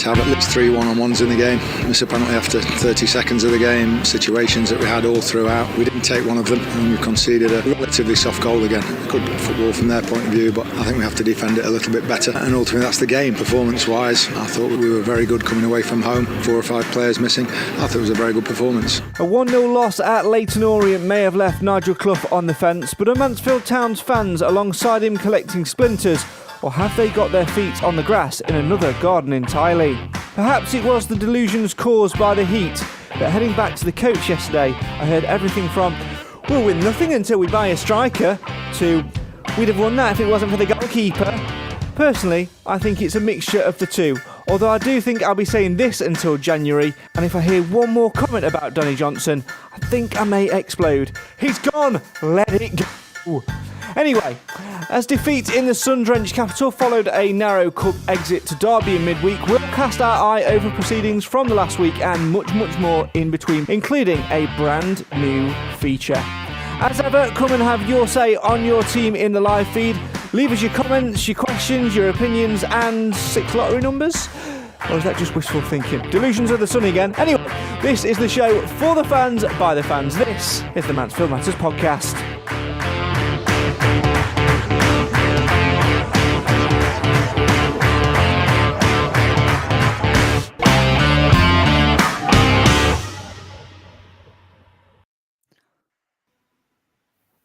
to have at least 3 one-on-ones in the game. Miss a penalty after 30 seconds of the game, situations that we had all throughout. We didn't take one of them and we conceded a relatively soft goal again. Good football from their point of view, but I think we have to defend it a little bit better. And ultimately that's the game. Performance-wise, I thought we were very good coming away from home. 4 or 5 players missing. I thought it was a very good performance. A 1-0 loss at Leyton Orient may have left Nigel Clough on the fence, but are Mansfield Town's fans alongside him collecting splinters, or have they got their feet on the grass in another garden entirely? Perhaps it was the delusions caused by the heat, but heading back to the coach yesterday, I heard everything from, we'll win nothing until we buy a striker, to, we'd have won that if it wasn't for the goalkeeper. Personally, I think it's a mixture of the two, although I do think I'll be saying this until January, and if I hear one more comment about Danny Johnson, I think I may explode. He's gone! Let it go! Anyway, as defeat in the sun-drenched capital followed a narrow cup exit to Derby in midweek, we'll cast our eye over proceedings from the last week and much more in between, including a brand new feature. As ever, come and have your say on your team in the live feed. Leave us your comments, your questions, your opinions, and 6 lottery numbers. Or is that just wishful thinking? Delusions of the sun again. Anyway, this is the show for the fans, by the fans. This is the Mansfield Matters podcast.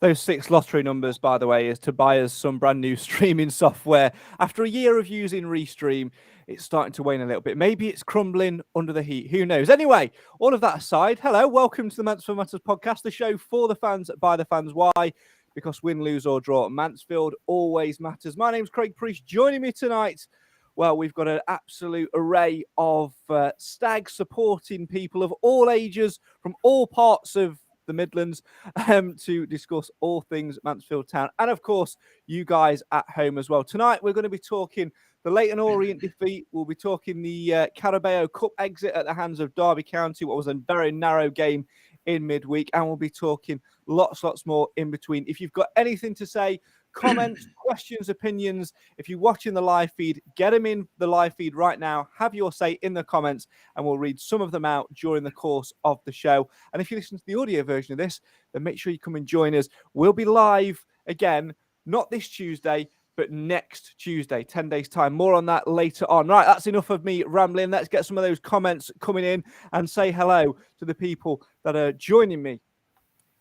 Those 6 lottery numbers, by the way, is to buy us some brand new streaming software. After a year of using Restream, it's starting to wane a little bit. Maybe it's crumbling under the heat. Who knows? Anyway, all of that aside, hello, welcome to the Mansfield Matters podcast, the show for the fans, by the fans. Why? Because win, lose or draw, Mansfield always matters. My name's Craig Priest. Joining me tonight, well, we've got an absolute array of stag supporting people of all ages from all parts of the Midlands to discuss all things Mansfield Town, and of course you guys at home as well. Tonight we're going to be talking the Leyton Orient defeat. We'll be talking the Carabao Cup exit at the hands of Derby County, what was a very narrow game in midweek, and we'll be talking lots more in between. If you've got anything to say, comments, questions, opinions, if you're watching the live feed, get them in the live feed right now. Have your say in the comments and we'll read some of them out during the course of the show. And if you listen to the audio version of this, then make sure you come and join us. We'll be live again, not this Tuesday, but next Tuesday, 10 days time. More on that later on. Right, that's enough of me rambling. Let's get some of those comments coming in and say hello to the people that are joining me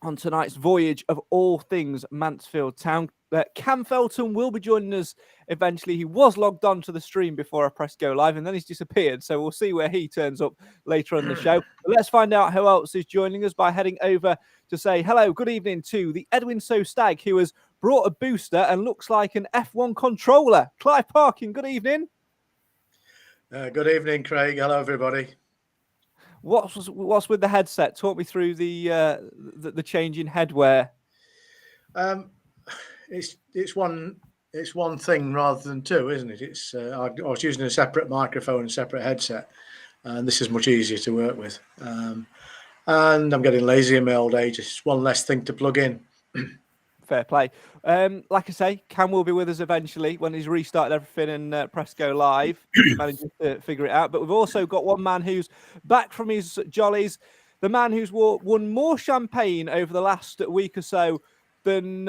on tonight's voyage of all things Mansfield Town. Cam Felton will be joining us eventually. He was logged on to the stream before I pressed go live and then he's disappeared. So we'll see where he turns up later on the show. But let's find out who else is joining us by heading over to say hello, good evening to the Edwin So Stag, who has brought a booster and looks like an F1 controller. Clive Parkin, good evening. Good evening, Craig. Hello, everybody. What's with the headset? Talk me through the change in headwear. It's one thing rather than two, isn't it? It's I was using a separate microphone and separate headset, and this is much easier to work with. And I'm getting lazy in my old age. It's one less thing to plug in. Fair play. Like I say, Cam will be with us eventually when he's restarted everything and press go live. Managing to figure it out. But we've also got one man who's back from his jollies, the man who's won more champagne over the last week or so than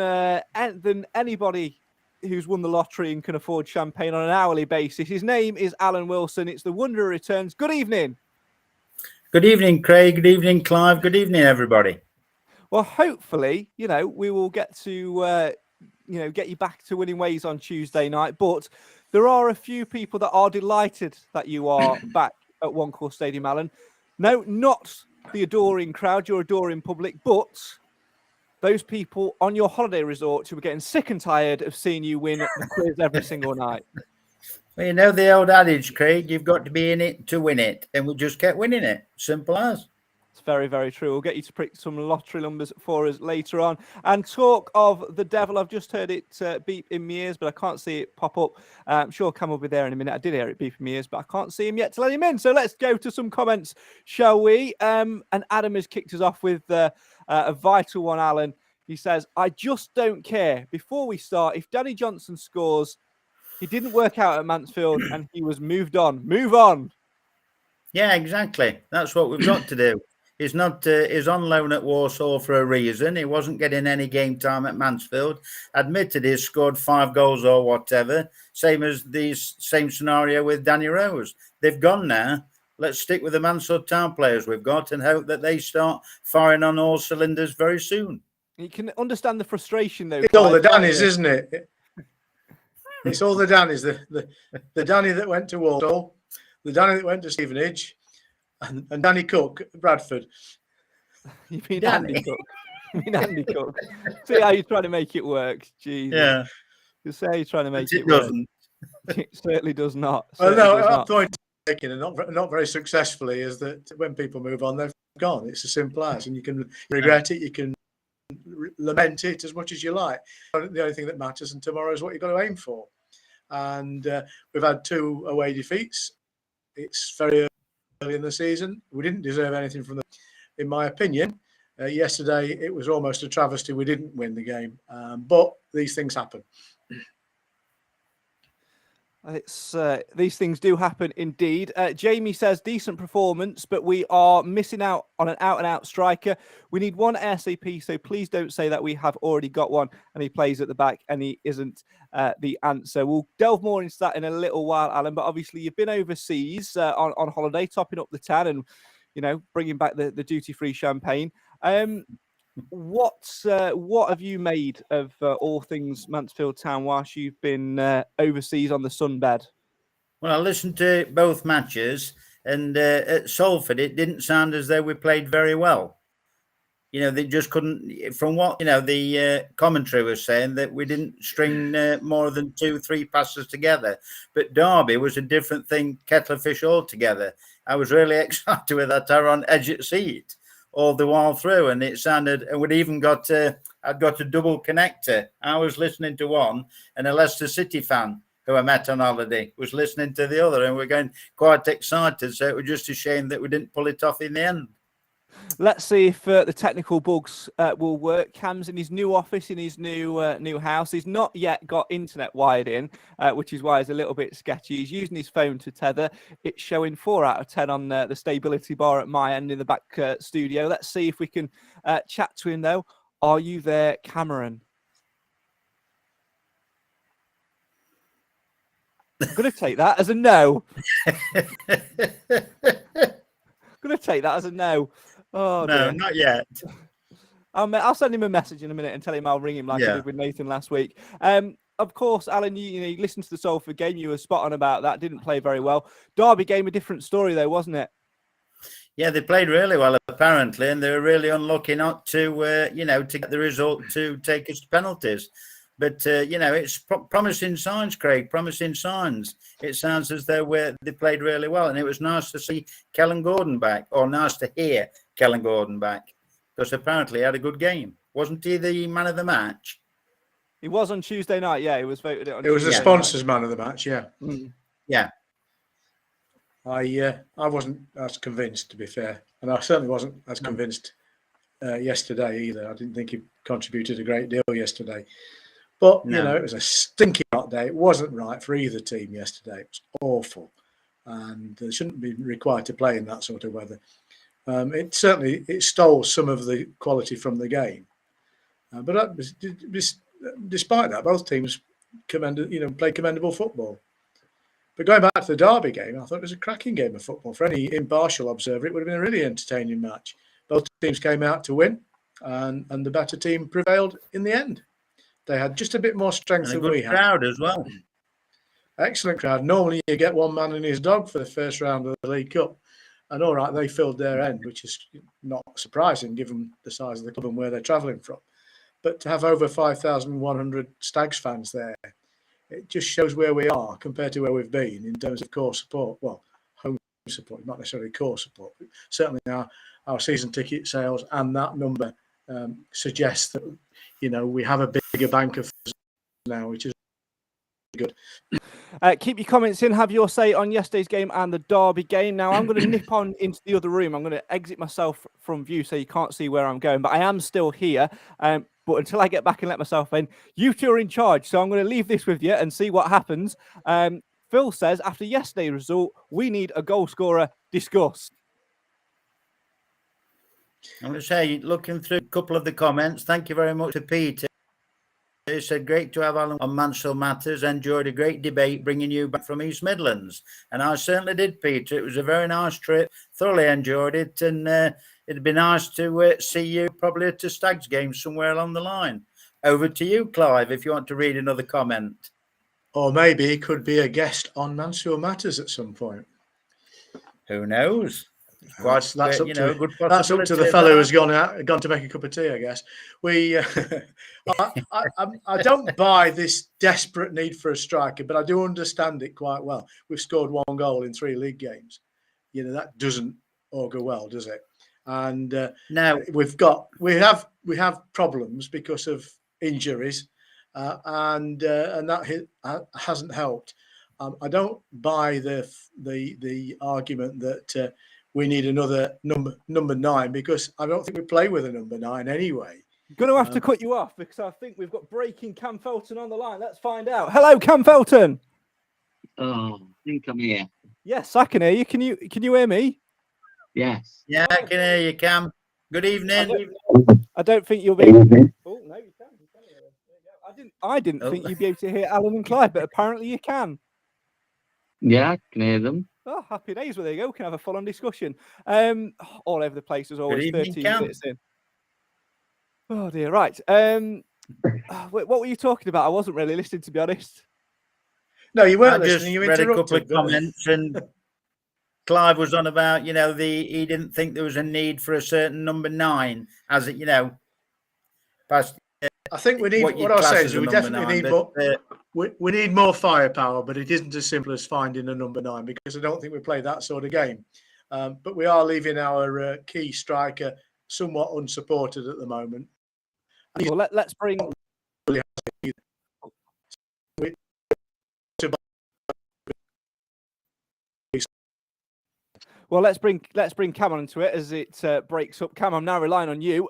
anybody who's won the lottery and can afford champagne on an hourly basis. His name is Alan Wilson. It's the Wonder Returns. Good evening. Good evening, Craig. Good evening, Clive. Good evening, everybody. Well, hopefully, we will get to, get you back to winning ways on Tuesday night. But there are a few people that are delighted that you are back at One Call Stadium, Alan. No, not the adoring crowd, your adoring public, but those people on your holiday resort who were getting sick and tired of seeing you win the quiz every single night. Well, you know the old adage, Craig, you've got to be in it to win it. And we just kept winning it. Simple as. It's very, very true. We'll get you to pick some lottery numbers for us later on. And talk of the devil, I've just heard it beep in my ears, but I can't see it pop up. I'm sure Cam will be there in a minute. I did hear it beep in my ears, but I can't see him yet to let him in. So let's go to some comments, shall we? And Adam has kicked us off with a vital one, Alan. He says, I just don't care. Before we start, if Danny Johnson scores, he didn't work out at Mansfield and he was moved on. Move on. Yeah, exactly. That's what we've got to do. He's not. He's on loan at Warsaw for a reason. He wasn't getting any game time at Mansfield. Admitted he's scored 5 goals or whatever. Same scenario with Danny Rose. They've gone now. Let's stick with the Mansfield Town players we've got and hope that they start firing on all cylinders very soon. You can understand the frustration, though. It's all the Clive, Dannies, isn't it? It's all the Dannies. The Danny that went to Walsall, the Danny that went to Stevenage, and Danny Cook at Bradford. You mean Andy Cook? You mean Andy Cook? See how you're trying to make it work. Jesus. Yeah. You say you're trying to make It it work. doesn't. It certainly does not. Well, Certainly no, does our not. point taken, and not very successfully, is that when people move on, they've gone. It's as simple as, and you can regret it, you can lament it as much as you like. The only thing that matters, and tomorrow is what you've got to aim for. And we've had 2 away defeats. It's very early in the season. We didn't deserve anything from them, in my opinion. Yesterday, it was almost a travesty we didn't win the game, but these things happen. It's these things do happen indeed. Jamie says decent performance, but we are missing out on an out-and-out striker. We need one SAP, so please don't say that we have already got one and he plays at the back and he isn't the answer. We'll delve more into that in a little while, Alan. But obviously, you've been overseas on holiday, topping up the tan and bringing back the duty-free champagne. What have you made of all things Mansfield Town whilst you've been overseas on the sunbed? Well, I listened to both matches, and at Salford, it didn't sound as though we played very well. They just couldn't. From what the commentary was saying, that we didn't string more than 2-3 passes together. But Derby was a different thing, kettle of fish altogether. I was really excited with that. I was on edge of seat all the while through, and it sounded, and we'd even got I'd got a double connector. I was listening to one, and a Leicester City fan who I met on holiday was listening to the other, and we're going quite excited. So it was just a shame that we didn't pull it off in the end. Let's see if the technical bugs will work. Cam's in his new office, in his new house. He's not yet got internet wired in, which is why it's a little bit sketchy. He's using his phone to tether. It's showing 4 out of 10 on the stability bar at my end in the back studio. Let's see if we can chat to him, though. Are you there, Cameron? I'm going to take that as a no. Going to take that as a no. Oh, no, dear. Not yet. I'll send him a message in a minute and tell him I'll ring him like I did with Nathan last week. Of course, Alan, you listened to the Salford game. You were spot on about that. Didn't play very well. Derby game, a different story, though, wasn't it? Yeah, they played really well, apparently, and they were really unlucky not to, to get the result to take us to penalties. But, it's promising signs, Craig, promising signs. It sounds as though they played really well. And it was nice to see Kellen Gordon back, or nice to hear Kellen Gordon back, because apparently he had a good game. Wasn't he the man of the match? He was on Tuesday night, yeah. He was voted on It was the Tuesday sponsors' night. man of the match, yeah. Mm. Yeah. I wasn't as convinced, to be fair. And I certainly wasn't as convinced yesterday either. I didn't think he contributed a great deal yesterday. But, it was a stinking hot day. It wasn't right for either team yesterday. It was awful. And they shouldn't be required to play in that sort of weather. It stole some of the quality from the game. But despite that, both teams played commendable football. But going back to the Derby game, I thought it was a cracking game of football. For any impartial observer, it would have been a really entertaining match. Both teams came out to win, and the better team prevailed in the end. They had just a bit more strength than we had. Good crowd as well. Excellent crowd. Normally you get one man and his dog for the first round of the League Cup. And all right, they filled their end, which is not surprising given the size of the club and where they're travelling from. But to have over 5,100 Stags fans there, it just shows where we are compared to where we've been in terms of core support. Well, home support, not necessarily core support. But certainly our season ticket sales and that number suggests that, we have a bigger bank of now, which is good. Keep your comments in. Have your say on yesterday's game and the Derby game. Now, I'm going to nip on into the other room. I'm going to exit myself from view so you can't see where I'm going. But I am still here. But until I get back and let myself in, you two are in charge. So I'm going to leave this with you and see what happens. Phil says, after yesterday's result, we need a goal scorer Discuss. I'm going to say, looking through a couple of the comments, thank you very much to Peter. He said, great to have Alan on Mansfield Matters. Enjoyed a great debate bringing you back from East Midlands. And I certainly did, Peter. It was a very nice trip. Thoroughly enjoyed it. And it'd be nice to see you probably at a Stags game somewhere along the line. Over to you, Clive, if you want to read another comment. Or maybe he could be a guest on Mansfield Matters at some point. Who knows? That's up good to the fellow who's gone to make a cup of tea, I guess. I don't buy this desperate need for a striker, but I do understand it quite well. We've scored 1 goal in 3 league games. You know, that doesn't augur well, does it? And no, we have problems because of injuries, and that hasn't helped. I don't buy the argument that we need another number 9, because I don't think we play with a number 9 anyway. I'm going to have to cut you off because I think we've got breaking Cam Felton on the line. Let's find out. Hello, Cam Felton. Oh, I think I'm here. Yes, I can hear you. Can you hear me? Yes. Yeah, I can hear you, Cam. Good evening. I don't think you'll be. Oh no, you can. I didn't think you'd be able to hear Alan and Clive, but apparently you can. Yeah, I can hear them. Oh, happy days. Well, there you go. We can have a full-on discussion. All over the place as always. Good evening, 13 Cam. minutes in. Oh dear. Right. What were you talking about? I wasn't really listening, to be honest. No, you weren't I just listening. You read a couple interrupted. of comments, and Clive was on about, he didn't think there was a need for a certain number 9, as it, past. I think we need. What I say is we definitely need more. We need more firepower, but it isn't as simple as finding a number 9, because I don't think we play that sort of game. But we are leaving our key striker somewhat unsupported at the moment. Well, let's bring. Well, let's bring Cam onto it as it breaks up. Cam, I'm now relying on you.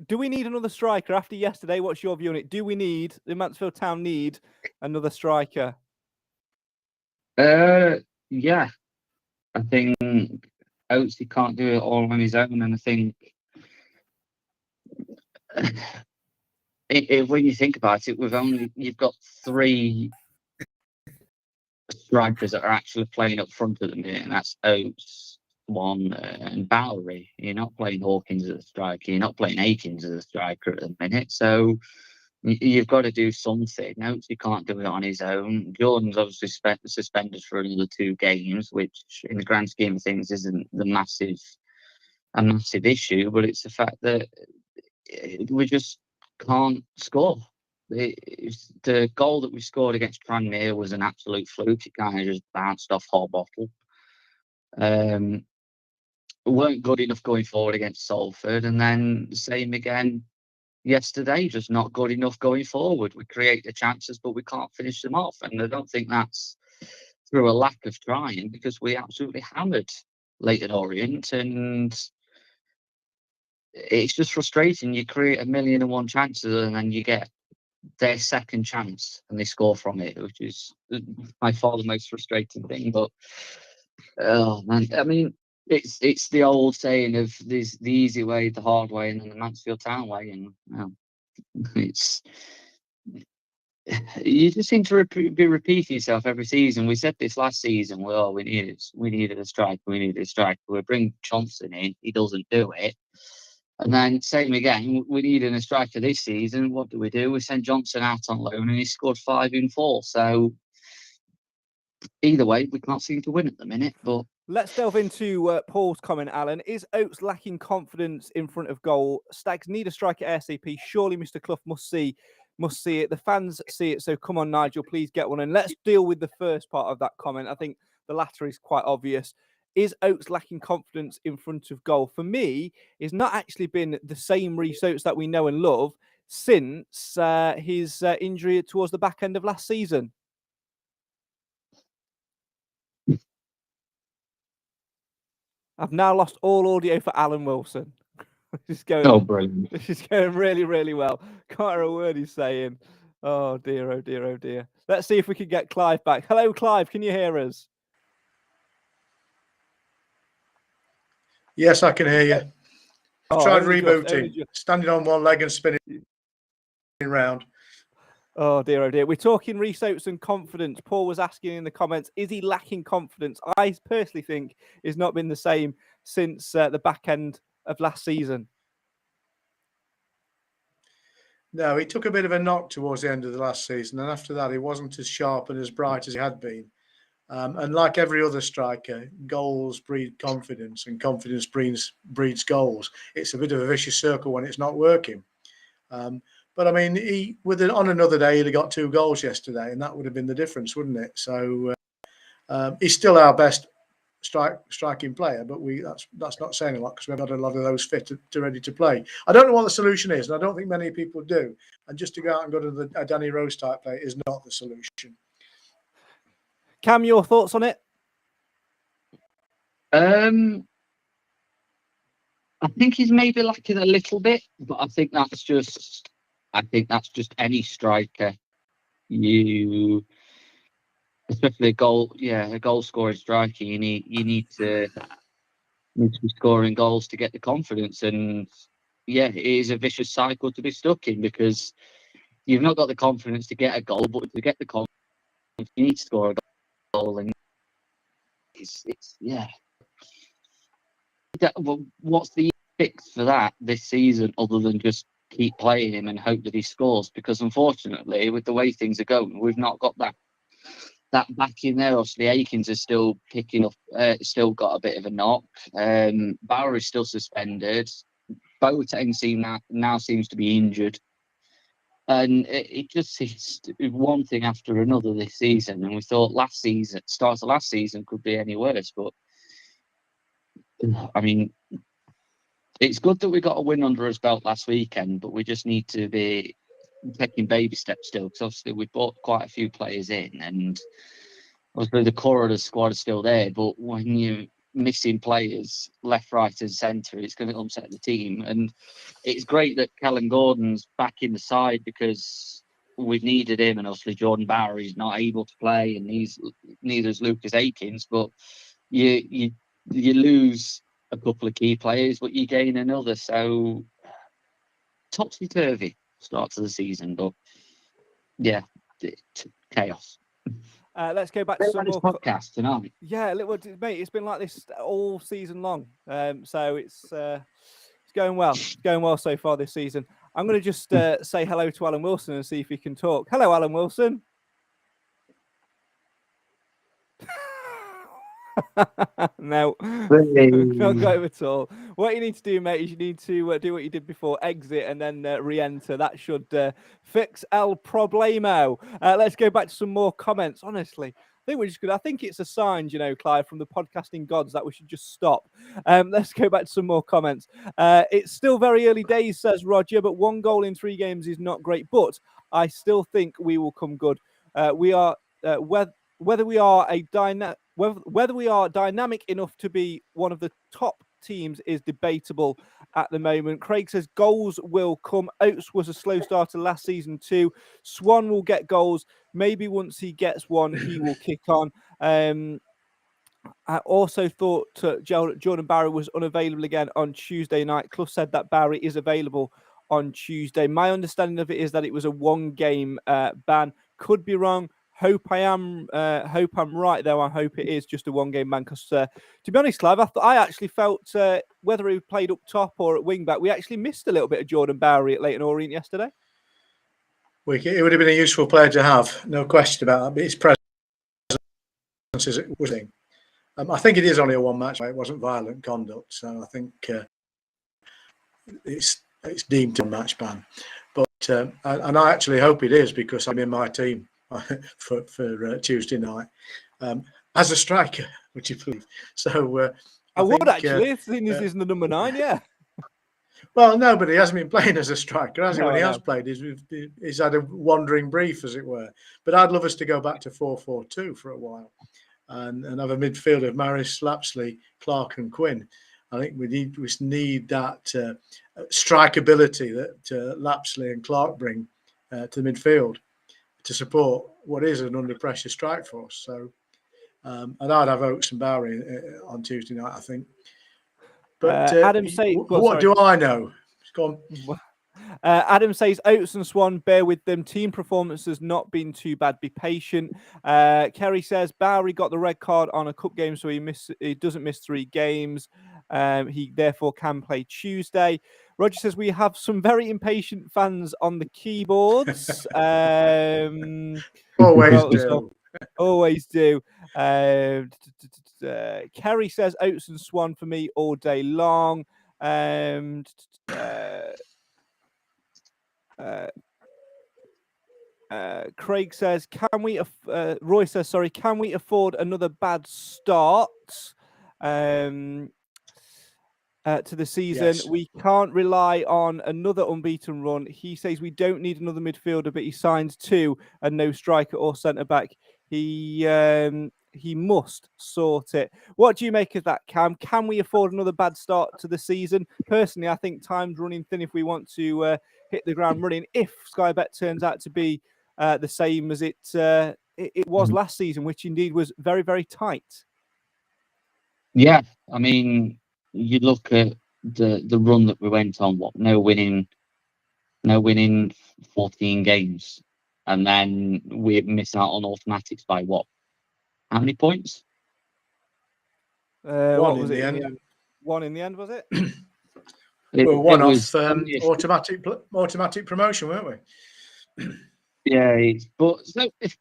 Do we need another striker after yesterday? What's your view on it? Do we need the Mansfield Town need another striker? Yeah, I think Oates can't do it all on his own, and I think when you think about it, you've got 3 strikers that are actually playing up front at the minute, and that's Oates, one, and Bowery. You're not playing Hawkins as a striker. You're not playing Akins as a striker at the minute. So you've got to do something. Oates, he can't do it on his own. Jordan's obviously suspended for another 2 games, which in the grand scheme of things isn't a massive issue, but it's the fact that we just can't score. The goal that we scored against Tranmere was an absolute fluke. It kind of just bounced off Harbottle. Weren't good enough going forward against Salford, and then same again yesterday, just not good enough going forward. We create the chances, but we can't finish them off, and I don't think that's through a lack of trying, because we absolutely hammered Leyton Orient, and it's just frustrating. You create 1,000,001 chances, and then you get their second chance and they score from it, which is by far the most frustrating thing. But oh man, I mean, it's the old saying of the easy way, the hard way, and then the Mansfield Town way, and it's you just seem to be repeating yourself every season. We said this last season. Well, we needed a striker. We bring Johnson in, he doesn't do it. And then same again, we needed a striker this season. What do? We sent Johnson out on loan, and he scored 5 in 4. So either way, we can't seem to win at the minute. But let's delve into Paul's comment, Alan. Is Oates lacking confidence in front of goal? Stags need a striker ASAP. Surely Mr. Clough must see it. The fans see it. So come on, Nigel, please get one. And let's deal with the first part of that comment. I think the latter is quite obvious. Is Oates lacking confidence in front of goal? For me, it's not actually been the same Reece Oates that we know and love since his injury towards the back end of last season. I've now lost all audio for Alan Wilson. This is going, brilliant. This is going really, really well. Can't hear a word he's saying. Oh dear, oh dear, oh dear. Let's see if we can get Clive back. Hello, Clive. Can you hear us? Yes, I can hear you. I tried only rebooting, standing on one leg and spinning round. Oh dear, we're talking resoaps and confidence. Paul was asking in the comments, is he lacking confidence? I personally think it's not been the same since the back end of last season. No, he took a bit of a knock towards the end of the last season, and after that he wasn't as sharp and as bright as he had been. And like every other striker, goals breed confidence, and confidence breeds goals. It's a bit of a vicious circle when it's not working. But I mean, on another day, he'd have got 2 goals yesterday, and that would have been the difference, wouldn't it? So he's still our best striking player, but that's not saying a lot because we've got a lot of those fit to ready to play. I don't know what the solution is, and I don't think many people do. And just to go out and go to a Danny Rose type play is not the solution. Cam, your thoughts on it? I think he's maybe lacking a little bit, but I think that's just any striker. Especially a goal scoring striker, you need to be scoring goals to get the confidence. And yeah, it is a vicious cycle to be stuck in because you've not got the confidence to get a goal, but to get the confidence, you need to score a goal. And it's well, what's the fix for that this season other than just keep playing him and hope that he scores? Because unfortunately, with the way things are going, we've not got that back in there. Obviously, Akins is still picking up, still got a bit of a knock. Bowery's still suspended. Boateng now seems to be injured. And it just seems to be one thing after another this season. And we thought start of last season could be any worse. But I mean, it's good that we got a win under his belt last weekend, but we just need to be taking baby steps still, because obviously we bought quite a few players in, and obviously the core of the squad is still there. But when you're missing players left, right, and centre, it's going to upset the team. And it's great that Callum Gordon's back in the side because we've needed him, and obviously Jordan Bowery's not able to play, and neither is Lucas Akins. But you lose a couple of key players, but you gain another. So topsy-turvy start to the season, but yeah, chaos. Let's go back to some more podcast tonight. Yeah, mate, it's been like this all season long. So it's going well. It's going well so far this season. I'm going to just say hello to Alan Wilson and see if he can talk. Hello, Alan Wilson. No, not got him at all. What you need to do, mate, is you need to do what you did before, exit and then re-enter. That should fix el problemo. Let's go back to some more comments. Honestly, I think we're just good. I think it's a sign, Clive, from the podcasting gods that we should just stop. Let's go back to some more comments. It's still very early days, says Roger, but 1 goal in 3 games is not great. But I still think we will come good. We are whether we are dynamic enough to be one of the top teams is debatable at the moment. Craig says goals will come. Oates was a slow starter last season too. Swan will get goals. Maybe once he gets one, he will kick on. I also thought Jordan Bowery was unavailable again on Tuesday night. Clough said that Bowery is available on Tuesday. My understanding of it is that it was a 1-game ban. Could be wrong. Hope I'm right though. I hope it is just a 1-game ban because, to be honest, Clive, I actually felt whether he played up top or at wing back, we actually missed a little bit of Jordan Bowery at Leyton Orient yesterday. It would have been a useful player to have, no question about that. But his presence is winning. I think it is only a 1 match. It wasn't violent conduct, so I think it's deemed a match ban. But and I actually hope it is because I'm in my team for Tuesday night as a striker, would you believe? So I would actually, if this isn't the number 9, yeah. Well, no, but he hasn't been playing as a striker, has he? No, when he has played, he's had a wandering brief, as it were. But I'd love us to go back to 4-4-2 for a while and have a midfield of Maris, Lapsley, Clark and Quinn. I think we need that strikeability that Lapsley and Clark bring to the midfield to support what is an under pressure strike force. So, and I'd have Oates and Bowery on Tuesday night, I think. But Adam say, what do I know? Go on. Adam says Oates and Swan, bear with them. Team performance has not been too bad. Be patient. Kerry says Bowery got the red card on a cup game, so he doesn't miss 3 games. He therefore can play Tuesday. Roger says we have some very impatient fans on the keyboards. Always do. Always do. Kerry says Oates and Swan for me all day long. Craig says, Roy says, sorry, can we afford another bad start to the season? Yes. We can't rely on another unbeaten run. He says we don't need another midfielder, but he signs 2 and no striker or centre back. He must sort it. What do you make of that, Cam? Can we afford another bad start to the season? Personally, I think time's running thin if we want to hit the ground running. If Sky Bet turns out to be the same as it was last season, which indeed was very, very tight. Yeah, I mean, you look at the run that we went on. No winning 14 games, and then we missed out on automatics by what? How many points? What was it in the end? 1 in the end, was it? Well, one was off automatic promotion, weren't we? Yeah, but so if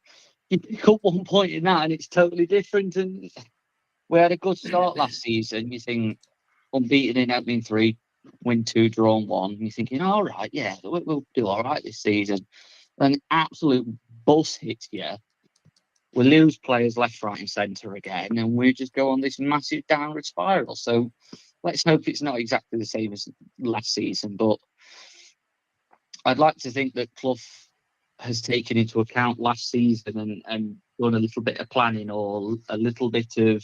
you pick up 1 point in that, and it's totally different. And we had a good start last season. You think unbeaten in opening 3, win 2, draw 1. You're thinking, all right, yeah, we'll do all right this season. An absolute bus hits you. We lose players left, right, and centre again, and we just go on this massive downward spiral. So let's hope it's not exactly the same as last season. But I'd like to think that Clough has taken into account last season and done a little bit of planning or a little bit of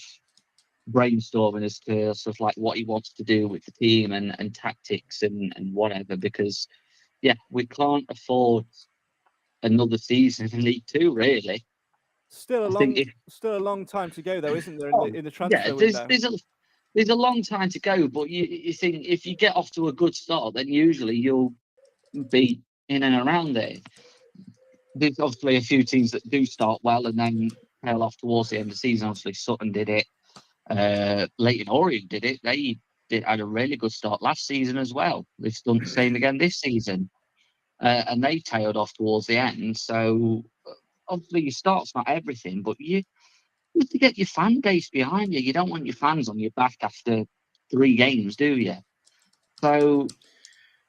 brainstorming as to sort of like what he wants to do with the team and tactics and whatever. Because, yeah, we can't afford another season in League Two, really. Still a long time to go, though, isn't there, in the transfer window? There's a long time to go, but you think if you get off to a good start, then usually you'll be in and around there. There's obviously a few teams that do start well and then tail off towards the end of the season. Obviously, Sutton did it. Leyton Orient did it. They had a really good start last season as well. They've done the same again this season. And they tailed off towards the end. So obviously, your start's not everything, but you have to get your fan base behind you. You don't want your fans on your back after 3 games, do you? So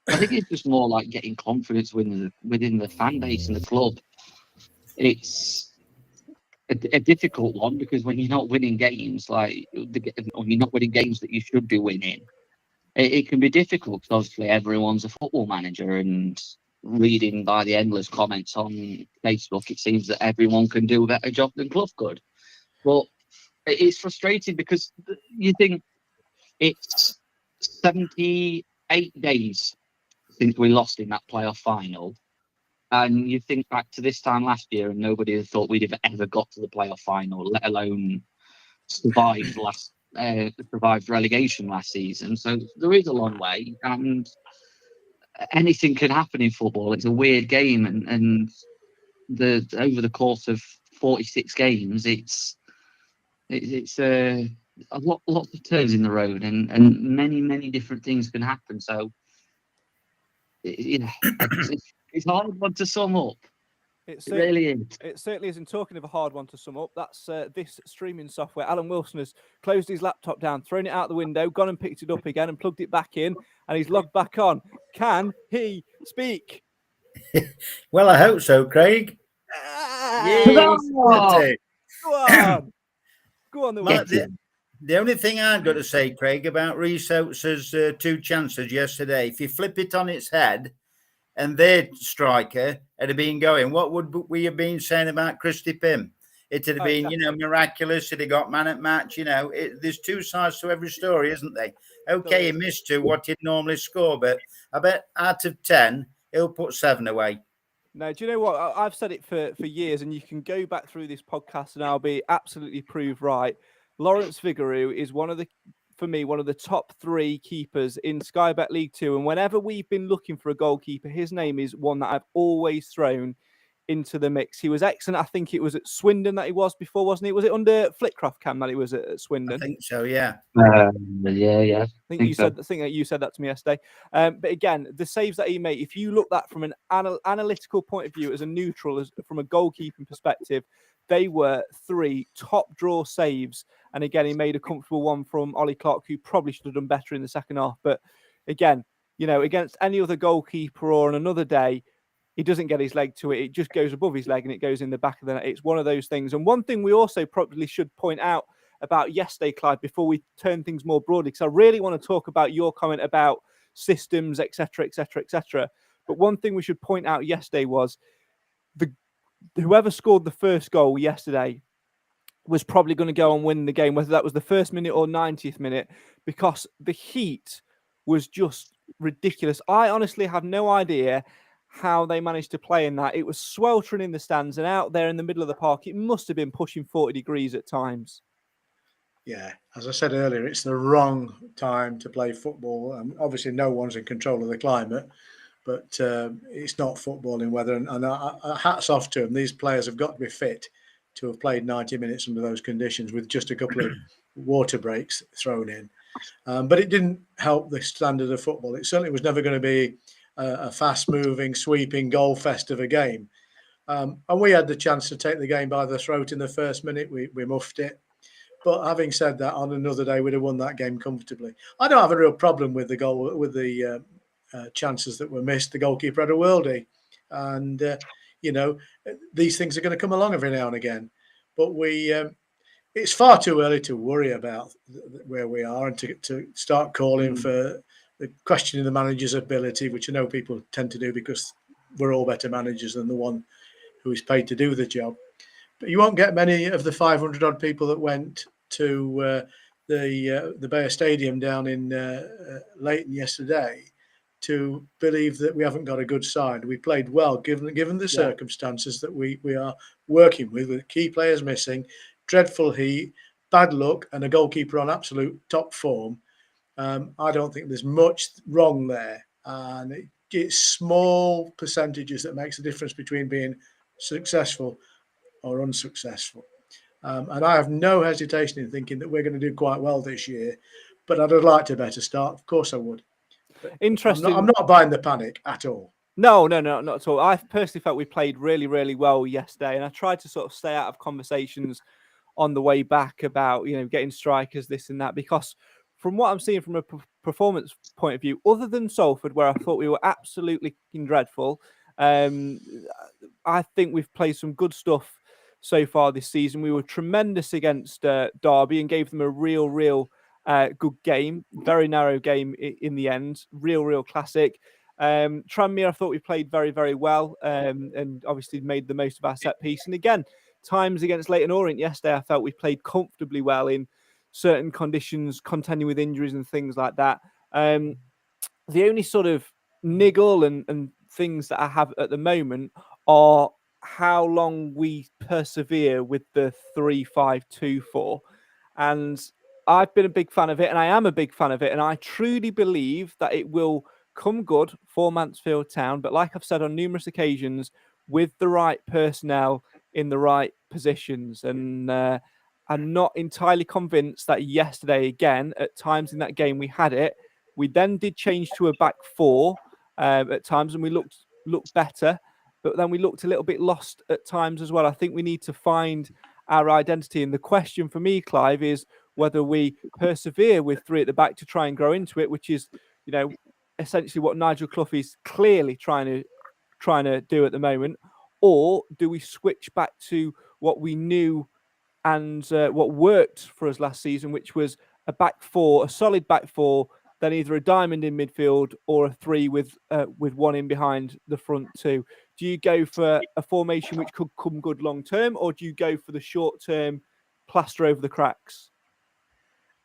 I think it's just more like getting confidence within the fan base and the club. It's a difficult one because when you're not winning games, or you're not winning games that you should be winning, it can be difficult because obviously everyone's a football manager, and reading by the endless comments on Facebook, it seems that everyone can do a better job than Clough could. But it's frustrating because you think it's 78 days since we lost in that playoff final. And you think back to this time last year and nobody had thought we'd have ever got to the playoff final, let alone survived relegation last season. So there is a long way and anything can happen in football. It's a weird game and over the course of 46 games, it's a lot of turns in the road and many different things can happen. So it's a hard one to sum up. It really is. It certainly is. And talking of a hard one to sum up, that's this streaming software. Alan Wilson has closed his laptop down, thrown it out the window, gone and picked it up again and plugged it back in, and he's logged back on. Can he speak? Well, I hope so, Craig. Yes. Go on. The only thing I've got to say, Craig, about Rhys Oates' 2 chances yesterday, if you flip it on its head and their striker had been going, what would we have been saying about Christy Pym? It would have been, miraculous. It'd have got man at match. There's 2 sides to every story, isn't there? Okay, he missed 2, what he'd normally score, but I bet out of 10, he'll put 7 away. No, do you know what? I've said it for years, and you can go back through this podcast and I'll be absolutely proved right. Lawrence Vigouroux is for me, one of the top 3 keepers in Sky Bet League 2. And whenever we've been looking for a goalkeeper, his name is one that I've always thrown into the mix. He was excellent. I think it was at Swindon that he was before, wasn't he? Was it under Flitcroft, Cam, that he was at Swindon? I think so, yeah. Yeah. I think you said that to me yesterday. But again, the saves that he made, if you look at that from an analytical point of view, as a neutral, from a goalkeeping perspective, they were 3 top draw saves. And again, he made a comfortable one from Ollie Clark, who probably should have done better in the second half. But again, against any other goalkeeper or on another day, he doesn't get his leg to it. It just goes above his leg and it goes in the back of the net. It's one of those things. And one thing we also probably should point out about yesterday, Clive, before we turn things more broadly, because I really want to talk about your comment about systems, etc., etc., etc. But one thing we should point out yesterday was whoever scored the first goal yesterday was probably going to go and win the game, whether that was the first minute or 90th minute, because the heat was just ridiculous. I honestly have no idea how they managed to play in that. It was sweltering in the stands, and out there in the middle of the park, it must have been pushing 40 degrees at times. Yeah, as I said earlier, it's the wrong time to play football. Obviously, no one's in control of the climate, but it's not footballing weather. And hats off to them. These players have got to be fit to have played 90 minutes under those conditions with just a couple of water breaks thrown in. But it didn't help the standard of football. It certainly was never going to be a fast-moving, sweeping goal fest of a game. And we had the chance to take the game by the throat in the first minute. We muffed it. But having said that, on another day, we'd have won that game comfortably. I don't have a real problem with the goal, with the chances that were missed. The goalkeeper had a worldie. And, these things are going to come along every now and again. But it's far too early to worry about where we are and to start calling for questioning the manager's ability, which I know people tend to do because we're all better managers than the one who is paid to do the job. But you won't get many of the 500 odd people that went to the Bayer Stadium down in Leyton yesterday to believe that we haven't got a good side. We played well, given the circumstances that we are working with key players missing, dreadful heat, bad luck, and a goalkeeper on absolute top form. I don't think there's much wrong there. And it's small percentages that makes the difference between being successful or unsuccessful. And I have no hesitation in thinking that we're going to do quite well this year, but I'd have liked a better start. Of course I would. But interesting. I'm not buying the panic at all. No, not at all. I personally felt we played really, really well yesterday, and I tried to sort of stay out of conversations on the way back about, getting strikers, this and that, because from what I'm seeing from a performance point of view, other than Salford, where I thought we were absolutely dreadful, I think we've played some good stuff so far this season. We were tremendous against Derby and gave them a real good game. Very narrow game in the end. Real classic. Tranmere, I thought we played very, very well and obviously made the most of our set piece. And again, times against Leyton Orient yesterday, I felt we played comfortably well in certain conditions, contending with injuries and things like that. The only sort of niggle and things that I have at the moment are how long we persevere with the 3-5-2 for. And I've been a big fan of it, and I am a big fan of it, and I truly believe that it will come good for Mansfield Town. But like I've said on numerous occasions, with the right personnel in the right positions. And I'm not entirely convinced that yesterday, again, at times in that game we had it. We then did change to a back 4 at times, and we looked better. But then we looked a little bit lost at times as well. I think we need to find our identity. And the question for me, Clive, is whether we persevere with 3 at the back to try and grow into it, which is, essentially what Nigel Clough is clearly trying to do at the moment, or do we switch back to what we knew and what worked for us last season, which was a back 4, a solid back 4, then either a diamond in midfield or a 3 with one in behind the front 2. Do you go for a formation which could come good long term, or do you go for the short term plaster over the cracks?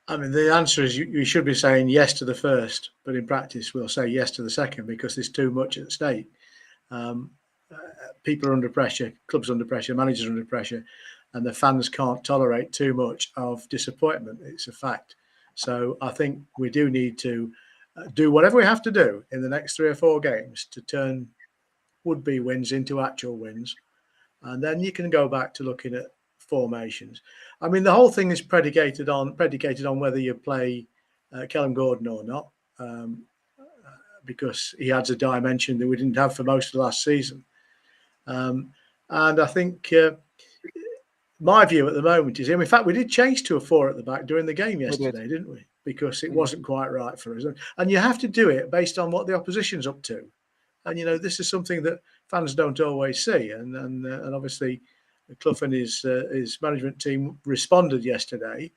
I mean, the answer is you should be saying yes to the first, but in practice we'll say yes to the second because there's too much at stake. People are under pressure, clubs under pressure, managers under pressure, and the fans can't tolerate too much of disappointment. It's a fact. So I think we do need to do whatever we have to do in the next 3 or 4 games to turn would-be wins into actual wins. And then you can go back to looking at formations. I mean, the whole thing is predicated on whether you play Callum Gordon or not, because he adds a dimension that we didn't have for most of last season. And I think my view at the moment is, in fact, we did change to a 4 at the back during the game yesterday, didn't we? Because it wasn't quite right for us. And you have to do it based on what the opposition's up to. And, this is something that fans don't always see. And obviously, Clough and his management team responded yesterday.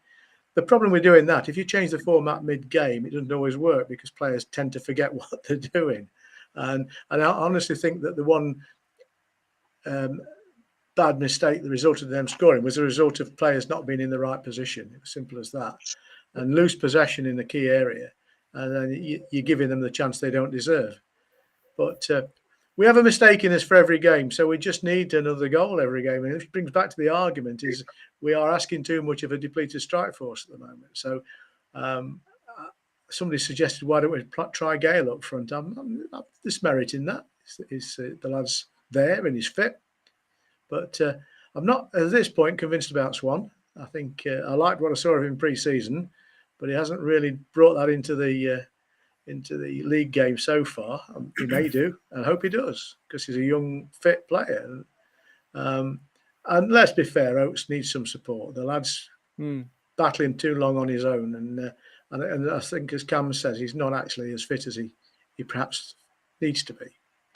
The problem with doing that, if you change the format mid-game, it doesn't always work because players tend to forget what they're doing. And I honestly think that the one bad mistake that resulted in them scoring was a result of players not being in the right position. It was simple as that. And loose possession in the key area. And then you're giving them the chance they don't deserve. But we have a mistake in this for every game, so we just need another goal every game. And it brings back to the argument is we are asking too much of a depleted strike force at the moment. So somebody suggested, why don't we try Gale up front? I'm dismeriting that. The lad's there and he's fit. But I'm not, at this point, convinced about Swan. I think I liked what I saw of him pre-season, but he hasn't really brought that into the league game so far. He may do. I hope he does, because he's a young, fit player. And let's be fair, Oates needs some support. The lad's battling too long on his own. And I think, as Cam says, he's not actually as fit as he perhaps needs to be.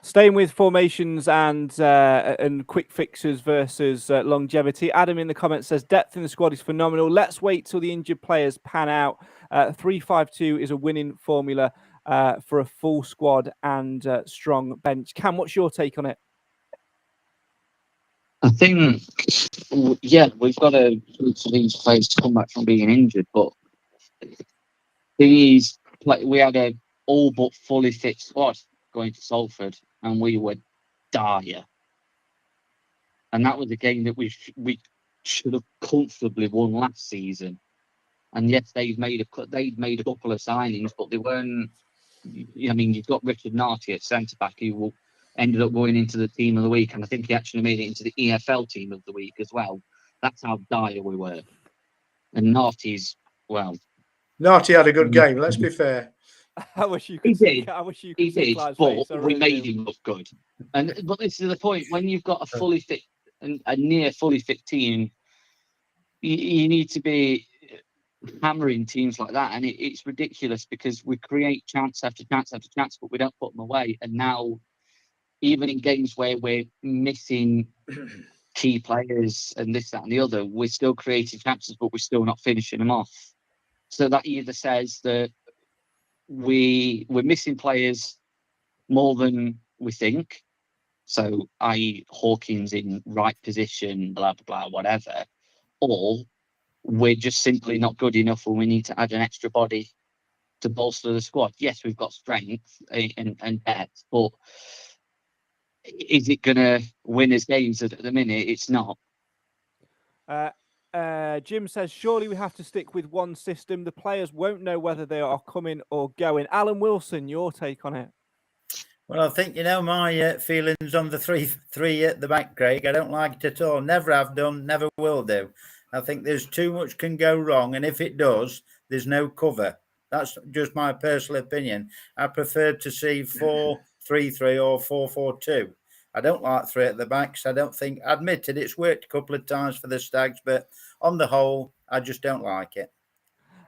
Staying with formations and quick fixes versus longevity. Adam in the comments says, depth in the squad is phenomenal. Let's wait till the injured players pan out. 3-5-2 is a winning formula for a full squad and strong bench. Cam, what's your take on it? I think, yeah, we've got to wait for these players to come back from being injured. But we had a all but fully fit squad going to Salford, and we were dire. And that was a game that we should have comfortably won last season. And yes, they'd made a couple of signings, but they weren't. I mean, you've got Richard Narty at centre back, who ended up going into the team of the week, and I think he actually made it into the EFL team of the week as well. That's how dire we were. And Narty's, well, Narty had a good game. Let's be fair. I wish you could. He did, Clive's but face, we made him look good. But this is the point: when you've got a fully fit and a near fully fit team, you need to be hammering teams like that, and it's ridiculous because we create chance after chance after chance, but we don't put them away. And now, even in games where we're missing key players and this, that, and the other, we're still creating chances, but we're still not finishing them off. So that either says that we're missing players more than we think, so i.e. Hawkins in right position, blah blah blah, whatever, or we're just simply not good enough and we need to add an extra body to bolster the squad. Yes, we've got strength and depth, but is it going to win us games? At the minute, it's not. Jim says, surely we have to stick with one system. The players won't know whether they are coming or going. Alan Wilson, your take on it? Well, I think, my feelings on the three at the back, Craig. I don't like it at all. Never have done, never will do. I think there's too much can go wrong. And if it does, there's no cover. That's just my personal opinion. I prefer to see 4-3-3 or 4-4-2. I don't like 3 at the backs. I don't think, admitted, it's worked a couple of times for the Stags, but on the whole, I just don't like it.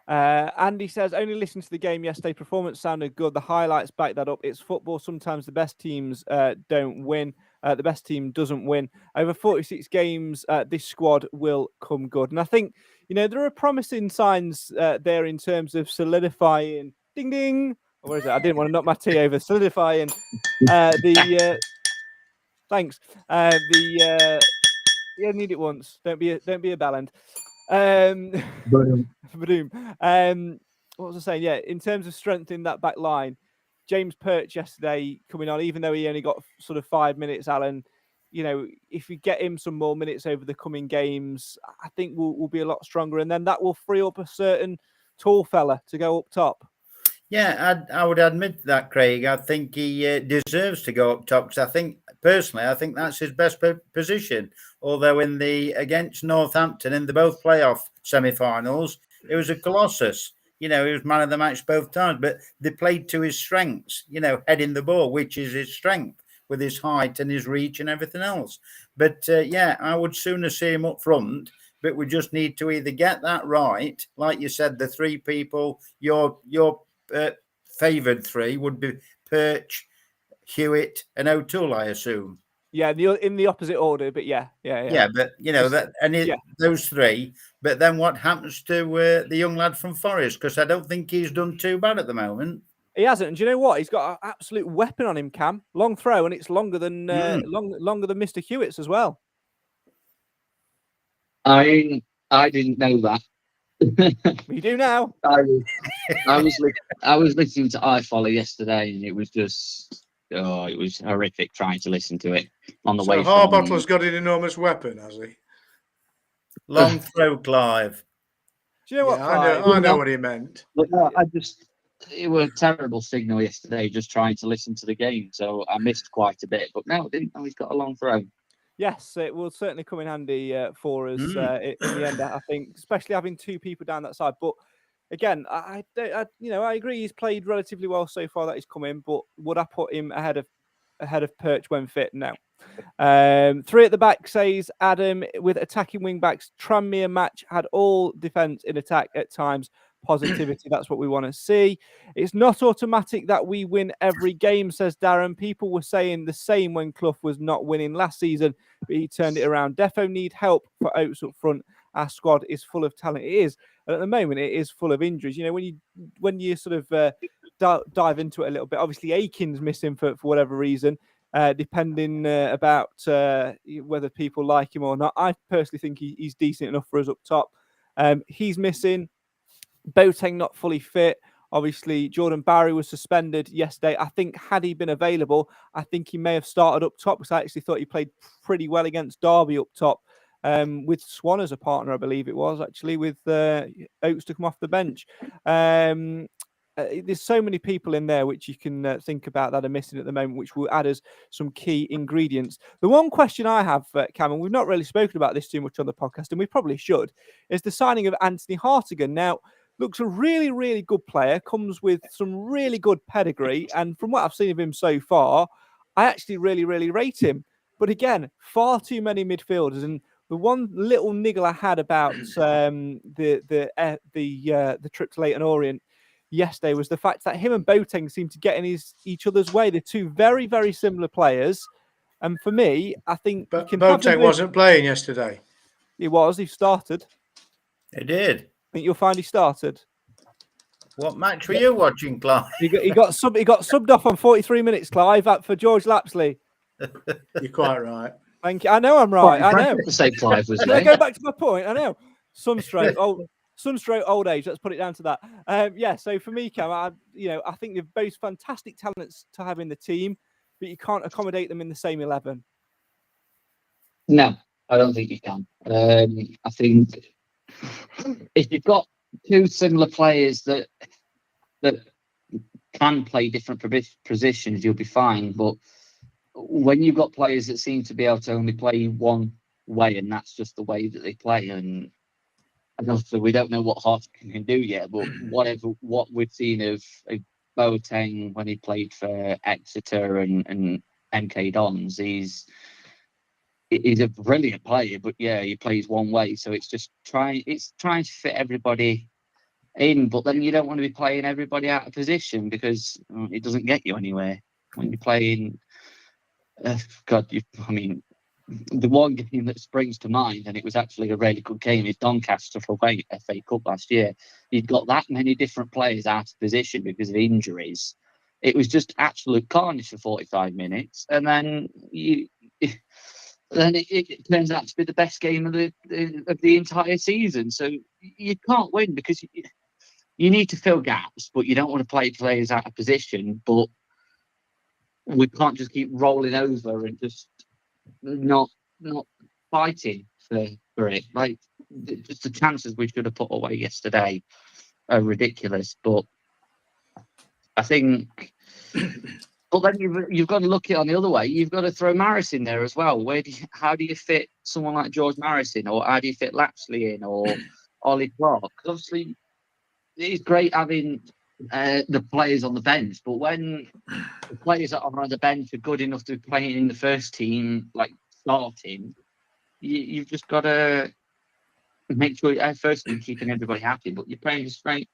Andy says, only listened to the game yesterday. Performance sounded good. The highlights back that up. It's football. Sometimes the best teams don't win. The best team doesn't win. Over 46 games, this squad will come good. And I think, there are promising signs there in terms of solidifying. Ding, ding. Or where is it? I didn't want to knock my tea over. Solidifying thanks. You need it once. Don't be a bellend. What was I saying? Yeah, in terms of strength in that back line, James Perch yesterday coming on, even though he only got sort of 5 minutes, Alan, if we get him some more minutes over the coming games, I think we'll be a lot stronger. And then that will free up a certain tall fella to go up top. Yeah, I would admit that, Craig. I think he deserves to go up top because I think that's his best position. Although against Northampton in the both playoff semi-finals, it was a colossus. He was man of the match both times, but they played to his strengths. Heading the ball, which is his strength, with his height and his reach and everything else. But I would sooner see him up front. But we just need to either get that right, like you said, the three people, your favoured three would be Perch, Hewitt, and O'Toole, I assume. Yeah, in the opposite order, but yeah. But those three. But then what happens to the young lad from Forest? Because I don't think he's done too bad at the moment. He hasn't. And do you know what? He's got an absolute weapon on him, Cam. Long throw, and it's longer than longer than Mr. Hewitt's as well. I didn't know that. You do now. I was listening to iFollow yesterday, and it was just it was horrific trying to listen to it on the way. Harbottle's got an enormous weapon, has he? Long throw, Clive. Do you know what? I know what he meant. But no, it was a terrible signal yesterday just trying to listen to the game, so I missed quite a bit. But no, I didn't know he's got a long throw. Yes, it will certainly come in handy for us in the end. I think, especially having two people down that side. But again, I agree he's played relatively well so far that he's come in. But would I put him ahead of Perch when fit? No. 3 at the back, says Adam, with attacking wing backs. Tranmere match had all defence in attack at times. Positivity, that's what we want to see. It's not automatic that we win every game, says Darren. People were saying the same when Clough was not winning last season, but he turned it around. Defo need help for Oates up front. Our squad is full of talent. It is, and at the moment it is full of injuries. When you sort of dive into it a little bit, obviously Aiken's missing for whatever reason, depending about whether people like him or not. I personally think he's decent enough for us up top. He's missing. Boateng not fully fit. Obviously, Jordan Barry was suspended yesterday. I think had he been available, I think he may have started up top because I actually thought he played pretty well against Derby up top with Swan as a partner, I believe it was, actually, with Oates to come off the bench. There's so many people in there which you can think about that are missing at the moment, which will add us some key ingredients. The one question I have, Cam, and we've not really spoken about this too much on the podcast, and we probably should, is the signing of Anthony Hartigan. Now, looks a really, really good player, comes with some really good pedigree. And from what I've seen of him so far, I actually really, really rate him. But again, far too many midfielders. And the one little niggle I had about the trip to Leyton Orient yesterday was the fact that him and Boateng seem to get in each other's way. They're two very, very similar players. And for me, I think... But Boateng wasn't playing yesterday. He was. He started. He did. I think you'll find he started. What match were you watching, Clive? He got subbed off on 43 minutes, Clive, for George Lapsley. You're quite right. Thank you. I know I'm right. I know. The same Clive was Can I go back to my point? I know. Sunstroke, old age. Let's put it down to that. So for me, Cam, I think they're both fantastic talents to have in the team, but you can't accommodate them in the same 11. No, I don't think you can. I think if you've got two similar players that can play different positions, you'll be fine. But when you've got players that seem to be able to only play one way, and that's just the way that they play, and obviously we don't know what Hartigan can do yet, but what we've seen of Boateng when he played for Exeter and MK Dons, he's a brilliant player, but yeah, he plays one way, so it's trying to fit everybody in, but then you don't want to be playing everybody out of position because it doesn't get you anywhere when you're playing. The one game that springs to mind, and it was actually a really good game, is Doncaster away FA Cup last year. You'd got that many different players out of position because of injuries. It was just absolute carnage for 45 minutes, and then it turns out to be the best game of the entire season. So you can't win because you need to fill gaps, but you don't want to play players out of position. But we can't just keep rolling over and just not fighting for it. Like just the chances we should have put away yesterday. are ridiculous. But I think, but then you've got to look at it on the other way. You've got to throw Maris in there as well. How do you fit someone like George Maris in, or how do you fit Lapsley in, or Ollie Clark? 'Cause obviously, it's great having the players on the bench, but when the players that are on the bench are good enough to be playing in the first team, like starting, you've just got to make sure firstly keeping everybody happy, but you're playing the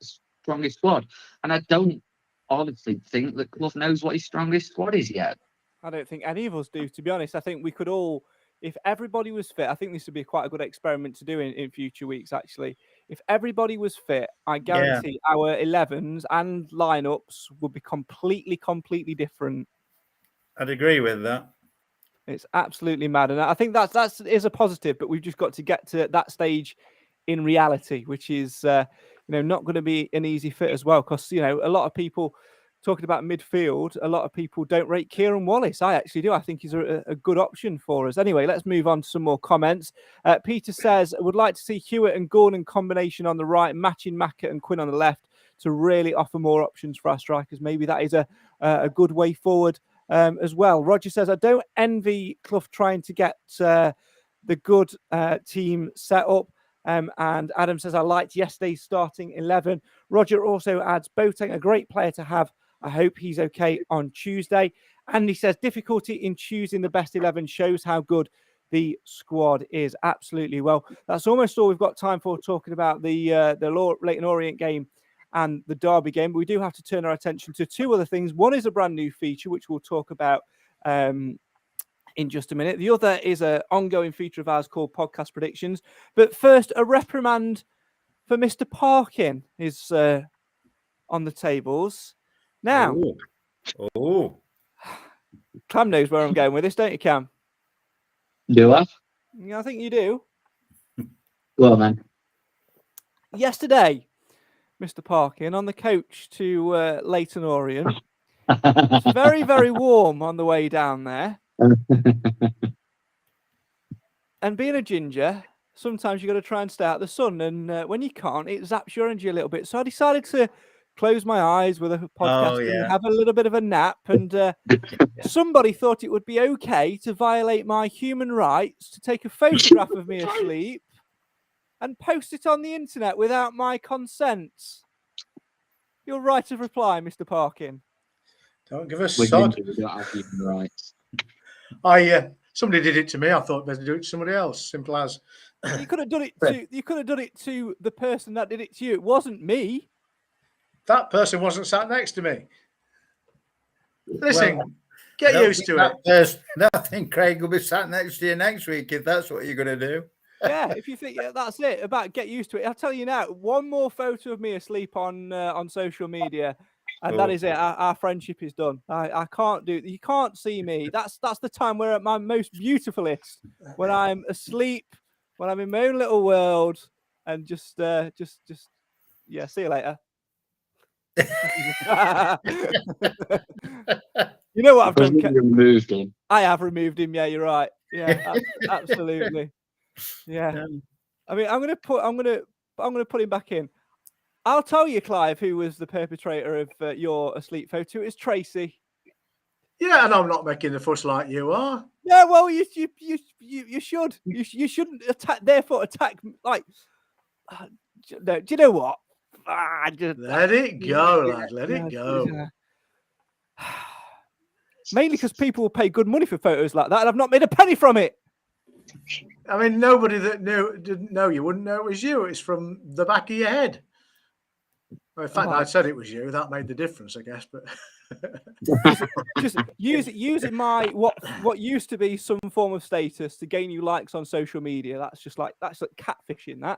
strongest squad. And I don't honestly think that Clough knows what his strongest squad is yet. I don't think any of us do, to be honest. I think we could all, if everybody was fit, I think this would be quite a good experiment to do in future weeks, actually. If everybody was fit, I guarantee our 11s and lineups would be completely different. I'd agree with that. It's absolutely mad. And I think that is a positive, but we've just got to get to that stage in reality, which is, not going to be an easy fit as well. Because, a lot of people talking about midfield, a lot of people don't rate Kieran Wallace. I actually do. I think he's a good option for us. Anyway, let's move on to some more comments. Peter says, would like to see Hewitt and Gordon combination on the right, matching Mackett and Quinn on the left to really offer more options for our strikers. Maybe that is a good way forward as well. Roger says, I don't envy Clough trying to get the good team set up. And Adam says, I liked yesterday's starting 11. Roger also adds, Boateng, a great player to have. I hope he's okay on Tuesday. And he says, difficulty in choosing the best 11 shows how good the squad is. Absolutely. Well, that's almost all we've got time for talking about the Leyton Orient game and the Derby game. But we do have to turn our attention to two other things. One is a brand new feature, which we'll talk about in just a minute. The other is an ongoing feature of ours called Podcast Predictions. But first, a reprimand for Mr. Parkin is on the tables. Now, Cam knows where I'm going with this, don't you, Cam? Do I? Yeah, I think you do. Go on, then. Yesterday, Mr. Parkin, on the coach to Leyton Orient, it's very, very warm on the way down there. And being a ginger, sometimes you got to try and stay out the sun. And when you can't, it zaps your energy a little bit. So I decided to close my eyes with a podcast and have a little bit of a nap. And somebody thought it would be okay to violate my human rights to take a photograph of me asleep and post it on the internet without my consent. Your right of reply, Mr. Parkin. Don't give us sod. We don't have human rights. Somebody did it to me. I thought better do it to somebody else. Simple as. You could have done it to. You could have done it to the person that did it to you. It wasn't me. That person wasn't sat next to me. Listen, get used to it. I think Craig will be sat next to you next week if that's what you're going to do. Yeah, if you think that's it, about get used to it. I'll tell you now, one more photo of me asleep on social media, and that is it. Our friendship is done. I can't do. You can't see me. That's the time where at my most beautifulest, when I'm asleep, when I'm in my own little world, and just see you later. You know what I've done? You removed him. I have removed him. Yeah, you're right. Yeah, absolutely. Yeah. I mean, I'm gonna put him back in. I'll tell you, Clive, who was the perpetrator of your asleep photo. It's Tracy. Yeah, and I'm not making the fuss like you are. Yeah, well, you should. You shouldn't attack. Therefore, attack like. No, do you know what? Let it go, lad. Let it go. Yeah. Mainly because people will pay good money for photos like that, and I've not made a penny from it. I mean, nobody that didn't know you wouldn't know it was you. It's from the back of your head. Well, in fact, I said it was you. That made the difference, I guess. But just using my what used to be some form of status to gain you likes on social media. That's like catfishing.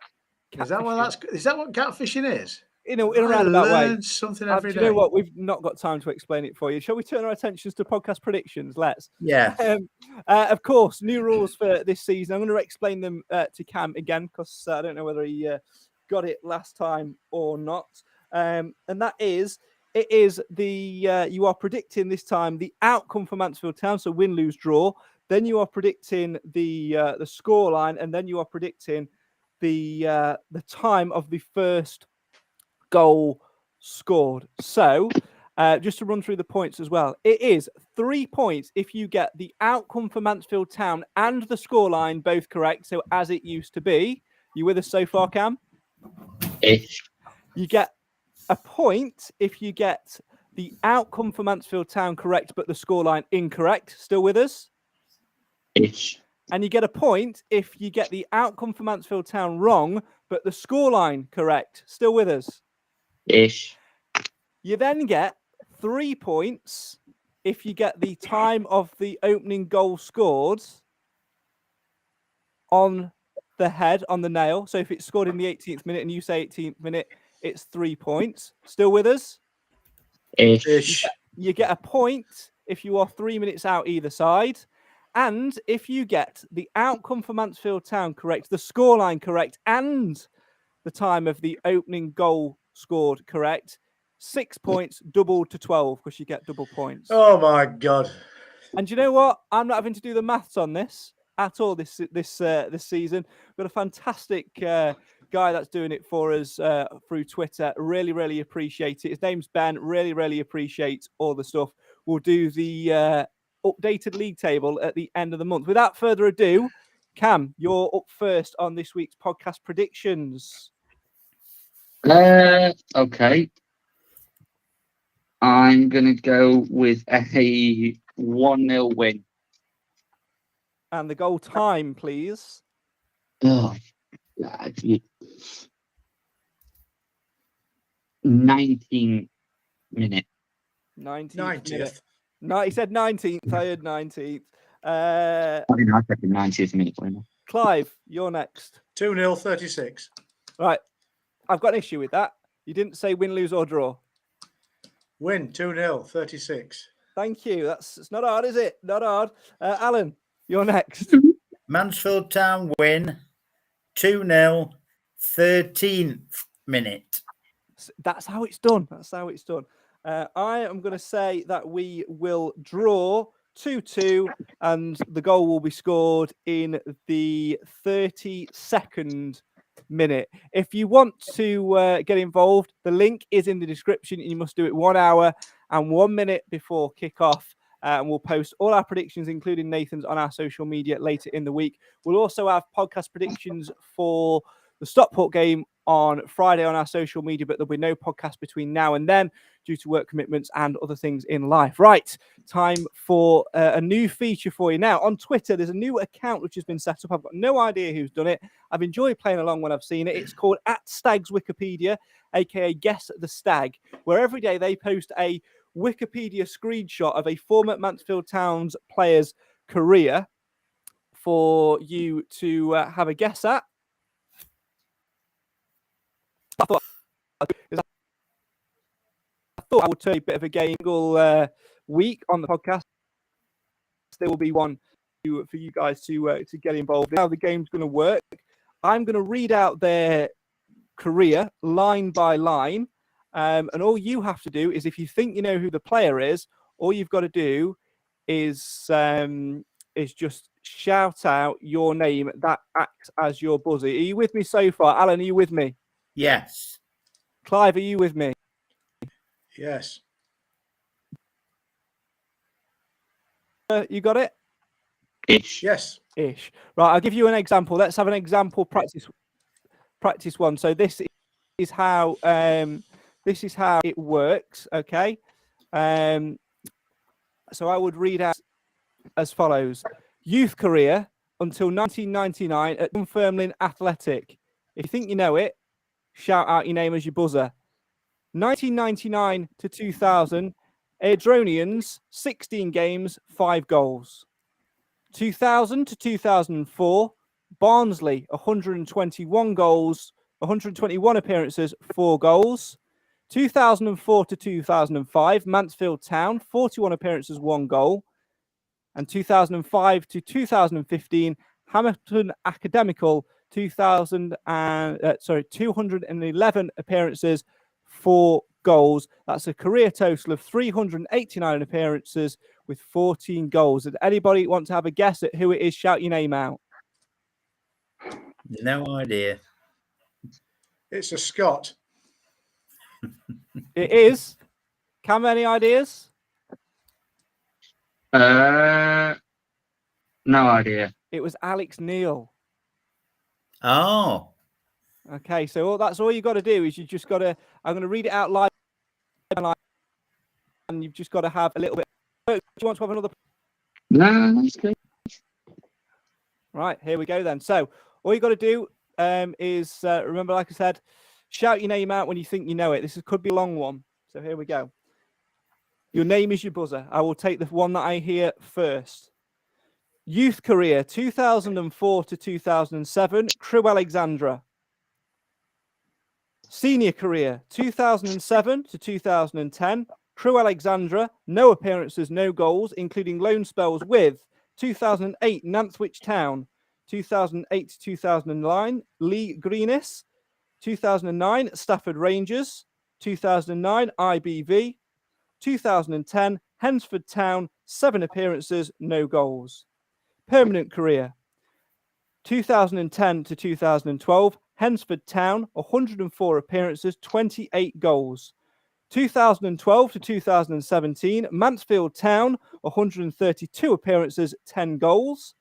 Is that what catfishing is? In a roundabout way. Something every day. You know what? We've not got time to explain it for you. Shall we turn our attentions to podcast predictions? Let's. Yeah. Of course, new rules for this season. I'm going to explain them to Cam again because I don't know whether he got it last time or not. And that is, you are predicting this time the outcome for Mansfield Town, so win, lose, draw. Then you are predicting the scoreline, and then you are predicting the time of the first goal scored. So, just to run through the points as well, it is 3 points if you get the outcome for Mansfield Town and the scoreline both correct. So, as it used to be. You with us so far, Cam? Ish. You get a point if you get the outcome for Mansfield Town correct, but the scoreline incorrect. Still with us? Ish. And you get a point if you get the outcome for Mansfield Town wrong, but the scoreline correct. Still with us? Ish. You then get 3 points if you get the time of the opening goal scored on the head, on the nail. So if it's scored in the 18th minute and you say 18th minute, it's 3 points. Still with us? Ish. Ish. You get a point if you are 3 minutes out either side. And if you get the outcome for Mansfield Town correct, the scoreline correct, and the time of the opening goal scored correct, 6 points, doubled to 12 because you get double points. Oh my God. And you know what? I'm not having to do the maths on this at all this season. We've got a fantastic guy that's doing it for us through Twitter. Really, really appreciate it. His name's Ben. Really, really appreciate all the stuff. We'll do the updated league table at the end of the month. Without further ado, Cam, you're up first on this week's podcast predictions. Okay. I'm going to go with a 1-0 win. And the goal time, please. Oh, God. 19th minute. 19th. 90th. No, he said 19th. I heard 19th. I think I said the 90th minute winner. Clive, you're next. 2-0, 36. Right. I've got an issue with that. You didn't say win, lose, or draw. Win, 2-0, 36. Thank you. It's not hard, is it? Not hard. Alan, you're next. Mansfield Town win 2-0, 13th minute. That's how it's done. That's how it's done. I am going to say that we will draw 2-2 and the goal will be scored in the 32nd minute. If you want to get involved, the link is in the description and you must do it 1 hour and 1 minute before kickoff. And we'll post all our predictions, including Nathan's, on our social media later in the week. We'll also have podcast predictions for the Stockport game on Friday on our social media, but there'll be no podcast between now and then due to work commitments and other things in life. Right, time for a new feature for you. Now, on Twitter, there's a new account which has been set up. I've got no idea who's done it. I've enjoyed playing along when I've seen it. It's called @Stags Wikipedia, aka Guess the Stag, where every day they post a Wikipedia screenshot of a former Mansfield Town's player's career for you to have a guess at. I thought I would turn a bit of a game week on the podcast. There will be one for you guys to get involved in. How the game's going to work. I'm going to read out their career line by line. And all you have to do is, if you think you know who the player is, all you've got to do is just shout out your name. That acts as your buzzer. Are you with me so far? Alan, are you with me? Yes. Clive, are you with me? Yes. You got it? Ish. Yes. Ish. Right, I'll give you an example. Let's have an example practice one. So this is how it works, okay? So I would read out as follows. Youth career until 1999 at Dunfermline Athletic. If you think you know it, shout out your name as your buzzer. 1999 to 2000, Airdronians, 16 games, 5 goals. 2000 to 2004, Barnsley, 121 goals, 121 appearances, 4 goals. 2004 to 2005, Mansfield Town, 41 appearances, 1 goal. And 2005 to 2015, Hamilton Academical, 211 appearances, 4 goals. That's a career total of 389 appearances with 14 goals. Does anybody want to have a guess at who it is? Shout your name out. No idea. It's a Scot. It is. Cam, any ideas? No idea. It was Alex Neil. Oh, Okay, so that's all you got to do is you just got to. I'm going to read it out live, and you've just got to have a little bit. Do you want to have another? No, that's good. Right, here we go then. So all you got to do is remember, like I said, shout your name out when you think you know it. Could be a long one. So here we go. Your name is your buzzer. I will take the one that I hear first. Youth career 2004 to 2007, Crew Alexandra. Senior career 2007 to 2010, Crew Alexandra. No appearances, no goals, including loan spells with 2008 Nantwich Town, 2008 to 2009 Lee Greenis, 2009 Stafford Rangers, 2009 IBV, 2010 Hensford Town. 7 appearances, no goals. Permanent career 2010 to 2012 Hensford Town, 104 appearances, 28 goals. 2012 to 2017 Mansfield Town, 132 appearances, 10 goals.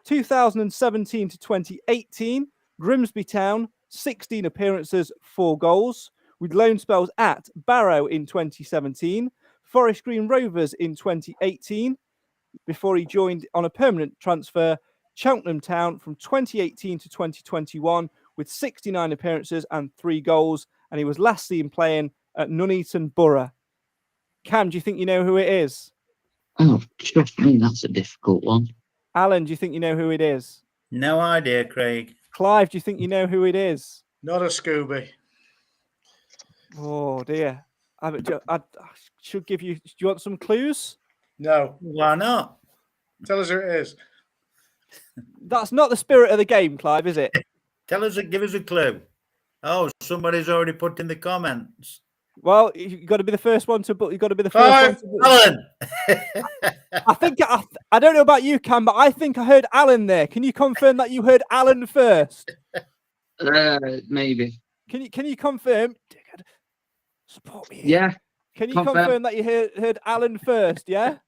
2017 to 2018 Grimsby Town, 16 appearances, 4 goals, with loan spells at Barrow in 2017, Forest Green Rovers in 2018, before he joined on a permanent transfer Cheltenham Town from 2018 to 2021 with 69 appearances and 3 goals, and he was last seen playing at Nuneaton Borough. Cam, do you think you know who it is? Oh, trust me, that's a difficult one. Alan, do you think you know who it is? no idea, Craig. Clive, do you think you know who it is? Not a Scooby. Oh dear. I should give you. Do you want some clues? No. Why not? Tell us who it is. That's not the spirit of the game, Clive, is it? Give us a clue. Oh, somebody's already put in the comments. Well, you've got to be the first one to. But you've got to be the Clive. first one to. Alan. I don't know about you, Cam, but I think I heard Alan there. Can you confirm that you heard Alan first? Maybe. Can you confirm? Support me. Yeah. Can you confirm. confirm that you heard Alan first? Yeah.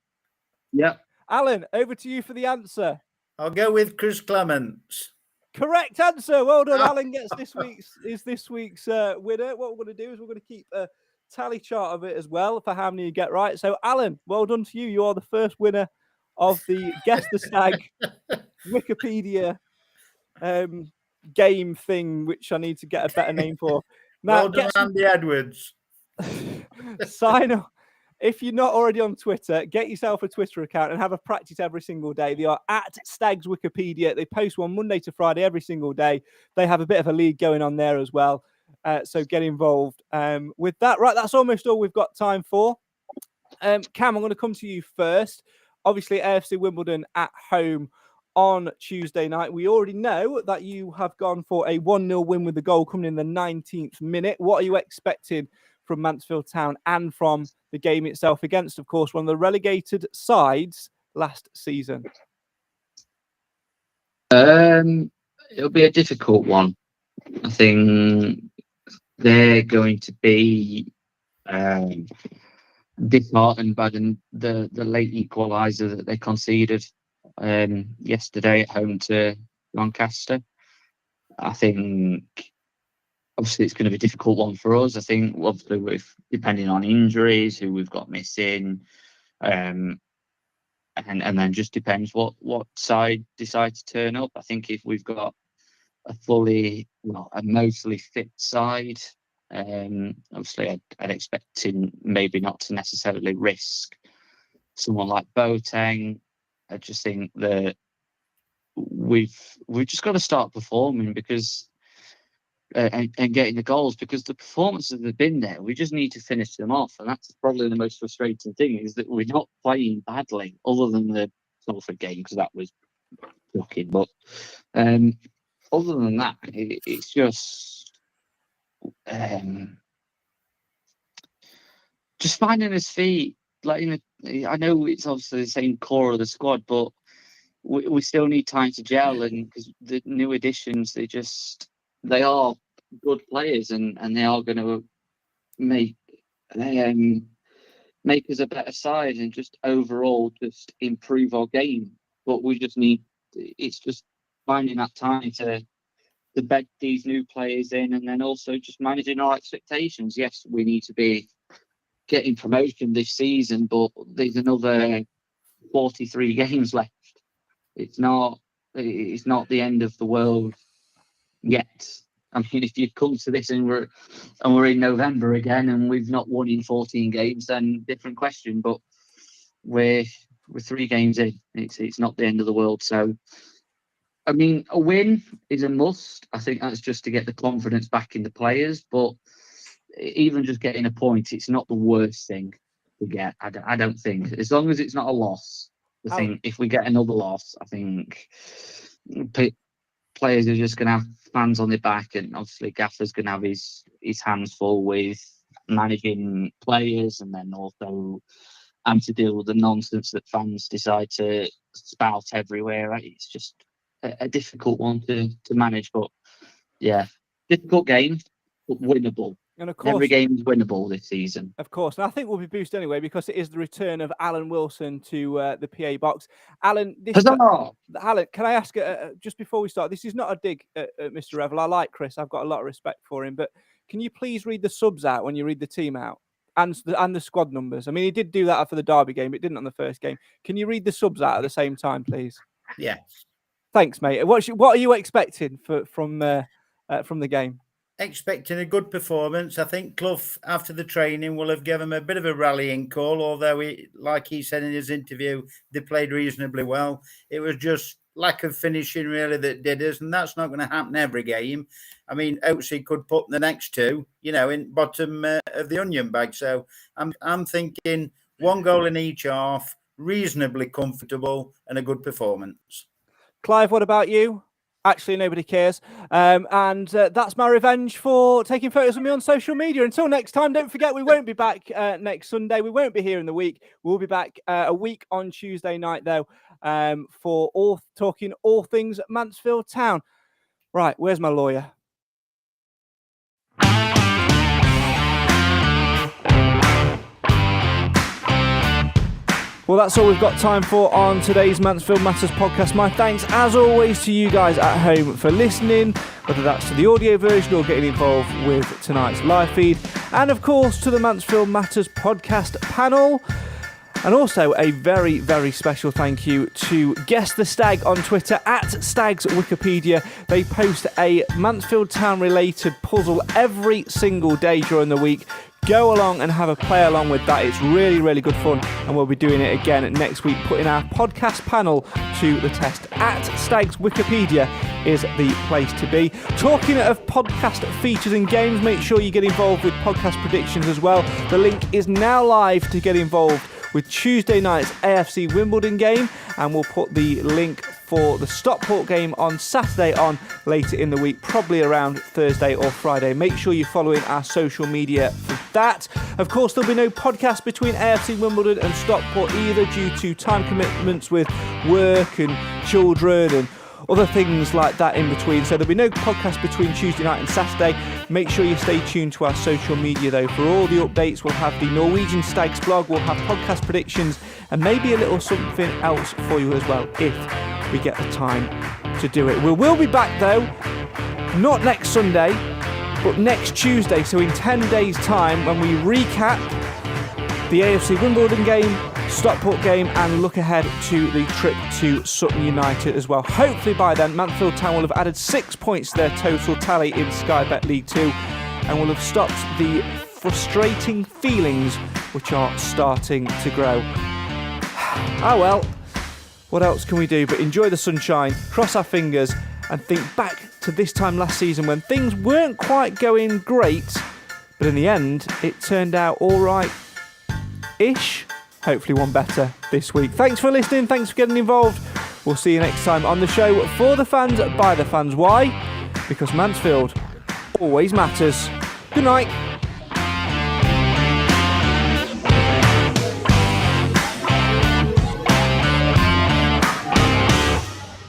Yep. Alan, over to you for the answer. I'll go with Chris Clements. Correct answer. Well done. Alan gets this week's winner. What we're going to do is we're going to keep a tally chart of it as well for how many you get right. So, Alan, well done to you. You are the first winner of the Guess the Stag Wikipedia game thing, which I need to get a better name for. Now, Well done, Andy Edwards. sign up. If you're not already on Twitter, get yourself a Twitter account and have a practice every single day. They are at Stags Wikipedia. They post one Monday to Friday every single day. They have a bit of a league going on there as well. So get involved with that. Right, that's almost all we've got time for. Cam, I'm going to come to you first. Obviously, AFC Wimbledon at home on Tuesday night. We already know that you have gone for a 1-0 win with the goal coming in the 19th minute. What are you expecting from Mansfield Town and from the game itself against, of course, one of the relegated sides last season? It'll be a difficult one. I think they're going to be disheartened by the late equaliser that they conceded yesterday at home to Doncaster. I think obviously it's going to be a difficult one for us. I think obviously with depending on injuries, who we've got missing, and then just depends what side decide to turn up. I think if we've got a mostly fit side, obviously I'd expect him maybe not to necessarily risk someone like Boateng. I just think that we've just got to start performing because and getting the goals, because the performances that have been there, we just need to finish them off, and that's probably the most frustrating thing, is that we're not playing badly, other than the Salford game, because that was shocking. But other than that, it's just finding his feet. Like, I know it's obviously the same core of the squad, but we still need time to gel, and because the new additions, they are good players, and they are going to make make us a better side and just overall just improve our game. But we just need, it's just finding that time to bed these new players in, and then also just managing our expectations. Yes, we need to be getting promotion this season, but there's another 43 games left. It's not the end of the world yet. I mean, if you come to this and we're in November again and we've not won in 14 games, then different question. But we're 3 games in. It's not the end of the world. So, I mean, a win is a must. I think that's just to get the confidence back in the players. But even just getting a point, it's not the worst thing to get. I don't think, as long as it's not a loss. I think if we get another loss, I think players are just going to have fans on their back, and obviously Gaffer's going to have his hands full with managing players, and then also having to deal with the nonsense that fans decide to spout everywhere. Right? It's just a difficult one to manage, but yeah, difficult game, but winnable. And of course, every game is winnable this season. Of course, and I think we'll be boosted anyway because it is the return of Alan Wilson to the PA box. Alan, Alan, can I ask just before we start? This is not a dig at Mr. Revel. I like Chris. I've got a lot of respect for him, but can you please read the subs out when you read the team out and the squad numbers? I mean, he did do that for the Derby game, but didn't on the first game. Can you read the subs out at the same time, please? Yeah. Thanks, mate. What are you expecting from the game? Expecting a good performance. I think Clough, after the training, will have given him a bit of a rallying call, although, like he said in his interview, they played reasonably well. It was just lack of finishing, really, that did us, and that's not going to happen every game. I mean, Oatsy could put the next 2, in bottom of the onion bag. So I'm thinking 1 goal in each half, reasonably comfortable, and a good performance. Clive, what about you? Actually, nobody cares. And that's my revenge for taking photos of me on social media. Until next time, don't forget, we won't be back next Sunday. We won't be here in the week. We'll be back a week on Tuesday night, though, for talking all things Mansfield Town. Right, where's my lawyer? Well, that's all we've got time for on today's Mansfield Matters podcast. My thanks, as always, to you guys at home for listening, whether that's to the audio version or getting involved with tonight's live feed. And, of course, to the Mansfield Matters podcast panel. And also a very, very special thank you to Guess the Stag on Twitter, at Stags Wikipedia. They post a Mansfield Town-related puzzle every single day during the week. Go along and have a play along with that. It's really, really good fun. And we'll be doing it again next week, putting our podcast panel to the test. At Stags Wikipedia is the place to be. Talking of podcast features and games, make sure you get involved with podcast predictions as well. The link is now live to get involved with Tuesday night's AFC Wimbledon game, and we'll put the link for the Stockport game on Saturday on later in the week, probably around Thursday or Friday. Make sure you're following our social media for that. Of course, there'll be no podcast between AFC Wimbledon and Stockport either, due to time commitments with work and children and other things like that in between. So there'll be no podcast between Tuesday night and Saturday. Make sure you stay tuned to our social media, though, for all the updates. We'll have the Norwegian Stags blog, we'll have podcast predictions, and maybe a little something else for you as well, if we get the time to do it. We will be back, though, not next Sunday, but next Tuesday, so in 10 days' time, when we recap the AFC Wimbledon game, Stockport game, and look ahead to the trip to Sutton United as well. Hopefully by then, Mansfield Town will have added 6 points to their total tally in Sky Bet League 2 and will have stopped the frustrating feelings which are starting to grow. Ah well, what else can we do but enjoy the sunshine, cross our fingers, and think back to this time last season when things weren't quite going great, but in the end, it turned out all right-ish. Hopefully one better this week. Thanks for listening. Thanks for getting involved. We'll see you next time on the show for the fans, by the fans. Why? Because Mansfield always matters. Good night.